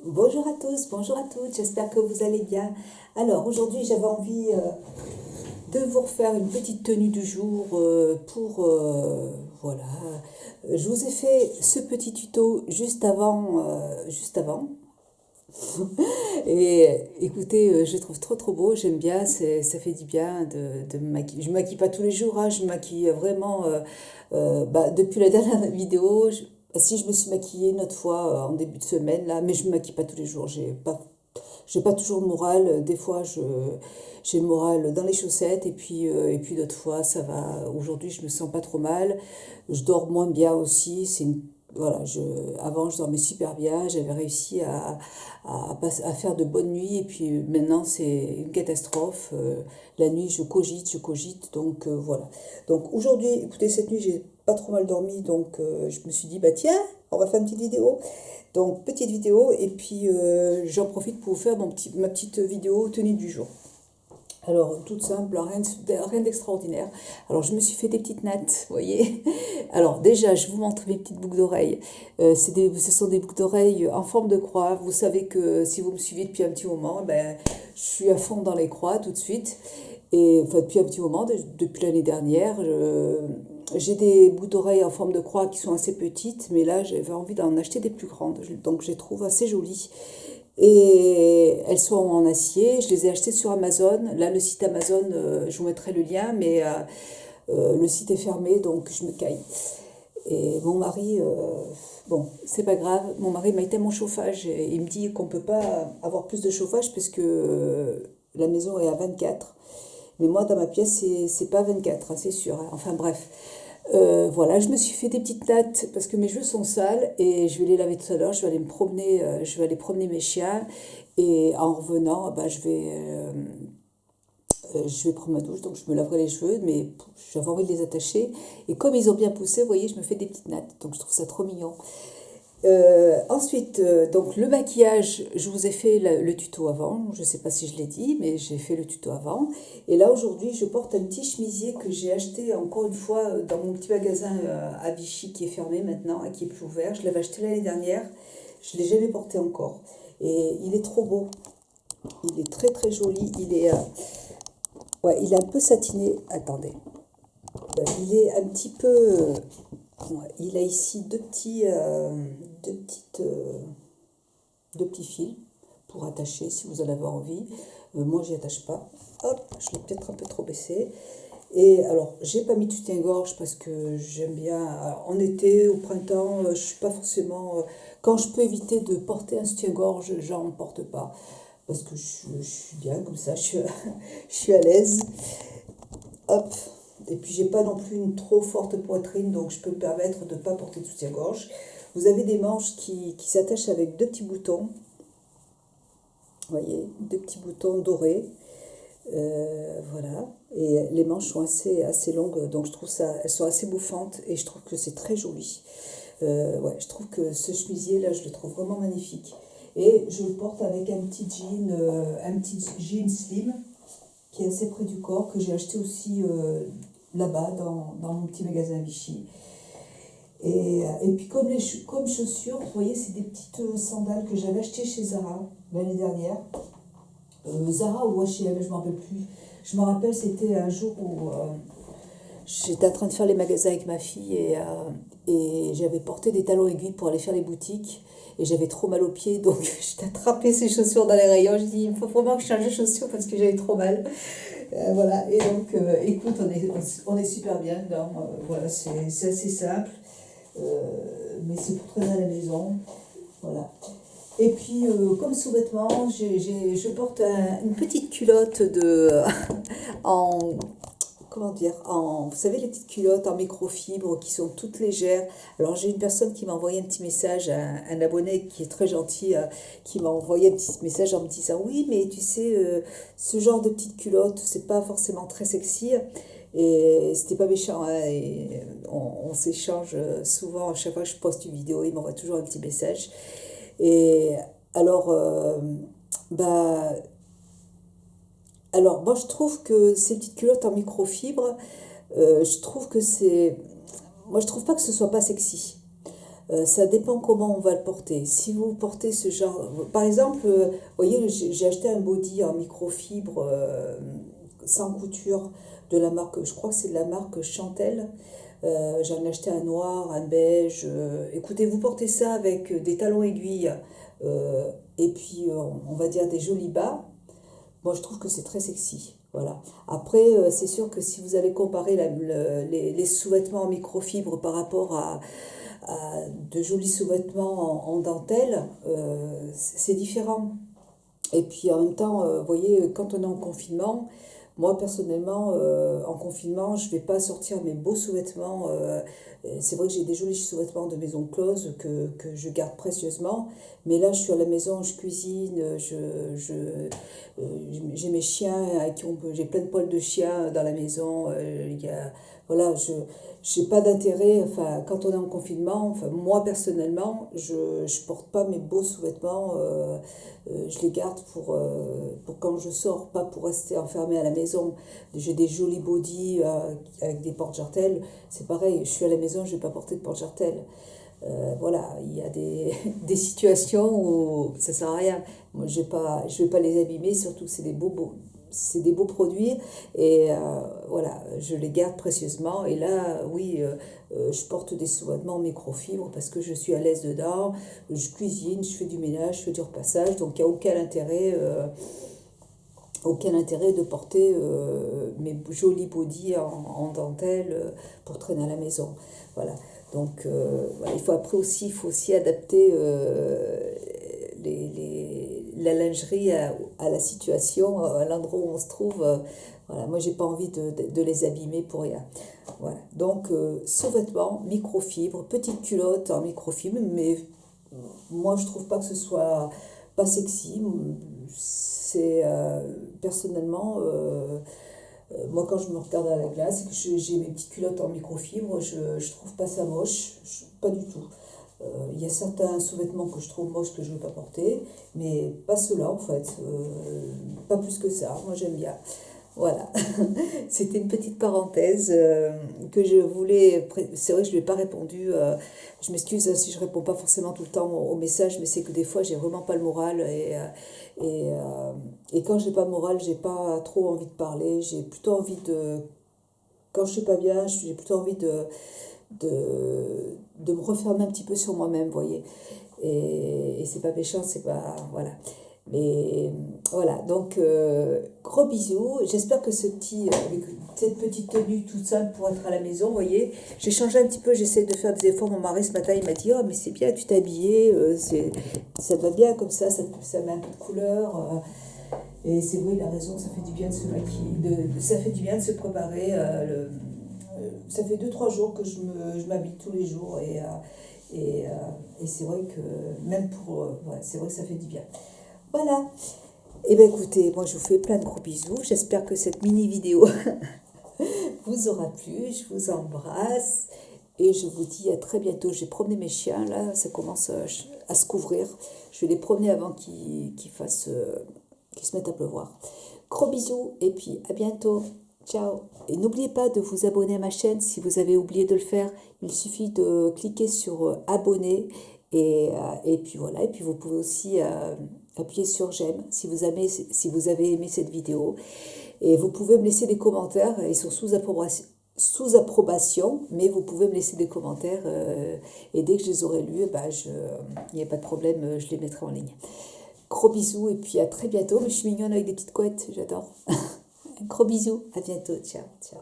Bonjour à tous, bonjour à toutes, j'espère que vous allez bien. Alors aujourd'hui j'avais envie de vous refaire une petite tenue du jour voilà. Je vous ai fait ce petit tuto juste avant. Et écoutez, je le trouve trop trop beau, j'aime bien, ça fait du bien de me maquiller. Je me maquille pas tous les jours, hein, je me maquille vraiment depuis la dernière vidéo. Si je me suis maquillée une autre fois en début de semaine là, mais je me maquille pas tous les jours, j'ai pas toujours le moral. Des fois, j'ai le moral dans les chaussettes et puis d'autres fois, ça va. Aujourd'hui, je me sens pas trop mal. Je dors moins bien aussi. Voilà, avant, je dormais super bien. J'avais réussi à faire de bonnes nuits. Et puis maintenant, c'est une catastrophe. La nuit, je cogite. Donc voilà. Donc aujourd'hui, écoutez, cette nuit, j'ai pas trop mal dormi. Donc je me suis dit, bah tiens, on va faire une petite vidéo. Donc, petite vidéo, et puis j'en profite pour vous faire ma petite vidéo tenue du jour. Alors, toute simple, rien d'extraordinaire. Alors, je me suis fait des petites nattes, vous voyez. Alors, déjà, je vous montre mes petites boucles d'oreilles. Ce sont des boucles d'oreilles en forme de croix. Vous savez que si vous me suivez depuis un petit moment, ben, je suis à fond dans les croix tout de suite. Et enfin, depuis un petit moment, depuis l'année dernière, j'ai des boucles d'oreilles en forme de croix qui sont assez petites, mais là j'avais envie d'en acheter des plus grandes, donc je les trouve assez jolies. Et elles sont en acier, je les ai achetées sur Amazon. Là, le site Amazon, je vous mettrai le lien, mais le site est fermé, donc je me caille. Et mon mari, bon, c'est pas grave, mon mari m'a éteint mon chauffage et il me dit qu'on peut pas avoir plus de chauffage parce que la maison est à 24. Mais moi, dans ma pièce, c'est pas 24, hein, c'est sûr, hein. Enfin bref. Voilà, je me suis fait des petites nattes parce que mes cheveux sont sales et je vais les laver tout à l'heure. Je vais aller me promener, je vais aller promener mes chiens et en revenant, bah, je vais prendre ma douche, donc je me laverai les cheveux, mais j'avais envie de les attacher. Et comme ils ont bien poussé, vous voyez, je me fais des petites nattes, donc je trouve ça trop mignon. Ensuite, donc le maquillage, je vous ai fait le tuto avant, je ne sais pas si je l'ai dit, mais j'ai fait le tuto avant. Et là aujourd'hui, je porte un petit chemisier que j'ai acheté encore une fois dans mon petit magasin à Vichy qui est fermé maintenant, qui est plus ouvert. Je l'avais acheté l'année dernière, je ne l'ai jamais porté encore. Et il est trop beau, il est très très joli, ouais, il est un peu satiné. Attendez, il est un petit peu. Ouais, il a ici deux, petites, euh, deux petits fils pour attacher si vous en avez envie. Moi, j'y attache pas. Hop, je l'ai peut-être un peu trop baissé. Et alors, j'ai pas mis de soutien-gorge parce que j'aime bien. En été, au printemps, je suis pas forcément. Quand je peux éviter de porter un soutien-gorge, j'en porte pas. Parce que je suis bien comme ça, je suis à l'aise. Hop. Et puis j'ai pas non plus une trop forte poitrine, donc je peux me permettre de ne pas porter de soutien-gorge. Vous avez des manches qui s'attachent avec deux petits boutons. Vous voyez, deux petits boutons dorés. Voilà. Et les manches sont assez longues, donc je trouve ça, elles sont assez bouffantes et je trouve que c'est très joli. Ouais, je trouve que ce chemisier là, je le trouve vraiment magnifique. Et je le porte avec un petit jean slim qui est assez près du corps, que j'ai acheté aussi là-bas, dans mon petit magasin à Vichy. Et puis comme chaussures, vous voyez, c'est des petites sandales que j'avais achetées chez Zara l'année dernière. Zara ou H&M, je ne me rappelle plus. Je me rappelle, c'était un jour où j'étais en train de faire les magasins avec ma fille et j'avais porté des talons aiguilles pour aller faire les boutiques. Et j'avais trop mal aux pieds, donc j'ai attrapé ces chaussures dans les rayons. Je dis, il faut vraiment que je change de chaussures parce que j'avais trop mal. Voilà, et donc, écoute, on est super bien dedans. Voilà, c'est assez simple, mais c'est pour traîner à la maison. Voilà. Et puis, comme sous-vêtement, je porte une petite culotte en, comment dire, vous savez, les petites culottes en microfibre qui sont toutes légères. Alors, j'ai une personne qui m'a envoyé un petit message, un abonné qui est très gentil, qui m'a envoyé un petit message en me disant, oui, mais tu sais, ce genre de petite culotte, c'est pas forcément très sexy. Et c'était pas méchant, hein, et on s'échange souvent, à chaque fois que je poste une vidéo, il m'envoie toujours un petit message. Et alors, bah, alors, moi, je trouve que ces petites culottes en microfibre, je trouve que c'est. Moi, je trouve pas que ce soit pas sexy. Ça dépend comment on va le porter. Si vous portez ce genre... Par exemple, vous voyez, j'ai acheté un body en microfibre sans couture de la marque, je crois que c'est de la marque Chantel. J'en ai acheté un noir, un beige. Écoutez, vous portez ça avec des talons aiguilles et puis on va dire des jolis bas. Moi, je trouve que c'est très sexy. Voilà. Après, c'est sûr que si vous allez comparer les sous-vêtements en microfibre par rapport à de jolis sous-vêtements en dentelle, c'est différent. Et puis en même temps, vous voyez, quand on est en confinement, moi personnellement, en confinement, je ne vais pas sortir mes beaux sous-vêtements. C'est vrai que j'ai des jolis sous-vêtements de maison close que je garde précieusement. Mais là, je suis à la maison, je cuisine, j'ai mes chiens j'ai plein de poils de chiens dans la maison. Voilà, je n'ai pas d'intérêt, enfin, quand on est en confinement, enfin, moi personnellement, je ne porte pas mes beaux sous-vêtements. Je les garde pour quand je sors, pas pour rester enfermée à la maison. J'ai des jolis bodys avec des porte-jartelles. C'est pareil, je suis à la maison, je ne vais pas porter de porte-jartelles. Voilà, il y a des situations où ça ne sert à rien. Moi, je vais pas les abîmer, surtout que c'est des beaux produits. Et voilà, je les garde précieusement. Et là, oui, je porte des sous-vêtements en microfibre parce que je suis à l'aise dedans. Je cuisine, je fais du ménage, je fais du repassage. Donc, il n'y a aucun intérêt de porter mes jolis bodys en dentelle pour traîner à la maison. Voilà. Donc, voilà, il faut aussi adapter la lingerie à la situation, à l'endroit où on se trouve. Voilà, moi, j'ai pas envie de les abîmer pour rien. Voilà. Donc, sous-vêtements, microfibre, petite culotte en microfibre, mais moi, je trouve pas que ce soit pas sexy. C'est personnellement, moi, quand je me regarde à la glace et que j'ai mes petites culottes en microfibre, je trouve pas ça moche, pas du tout. Il y a certains sous-vêtements que je trouve moches que je ne veux pas porter, mais pas ceux-là en fait. Pas plus que ça, moi j'aime bien. Voilà, c'était une petite parenthèse que je voulais. C'est vrai que je ne lui ai pas répondu. Je m'excuse si je ne réponds pas forcément tout le temps aux messages, mais c'est que des fois, j'ai vraiment pas le moral. Et quand j'ai pas le moral, j'ai pas trop envie de parler. J'ai plutôt envie de. Quand je suis pas bien, j'ai plutôt envie de me refermer un petit peu sur moi-même, vous voyez. Et c'est pas méchant, c'est pas. Voilà. Mais voilà, donc gros bisous. J'espère que avec cette petite tenue toute simple pour être à la maison, vous voyez, j'ai changé un petit peu, j'essaie de faire des efforts. Mon mari ce matin, il m'a dit, oh mais c'est bien, tu t'es habillée, ça te va bien comme ça met un peu de couleur. Et c'est vrai, il a raison, ça fait du bien de se maquiller, ça fait du bien de se préparer. Ça fait 2-3 jours que je m'habille tous les jours et c'est vrai que même ouais, c'est vrai que ça fait du bien. Voilà. Et bien écoutez, moi je vous fais plein de gros bisous. J'espère que cette mini vidéo vous aura plu. Je vous embrasse et je vous dis à très bientôt. J'ai promené mes chiens, là, ça commence à se couvrir. Je vais les promener avant qu'ils se mettent à pleuvoir. Gros bisous et puis à bientôt. Ciao. Et n'oubliez pas de vous abonner à ma chaîne si vous avez oublié de le faire. Il suffit de cliquer sur abonner et puis voilà. Et puis vous pouvez aussi appuyer sur j'aime si vous avez aimé cette vidéo. Et vous pouvez me laisser des commentaires. Ils sont sous approbation, mais vous pouvez me laisser des commentaires et dès que je les aurai lus, il n'y a pas de problème, je les mettrai en ligne. Gros bisous et puis à très bientôt. Mais je suis mignonne avec des petites couettes, j'adore. Gros bisous, à bientôt, ciao, ciao.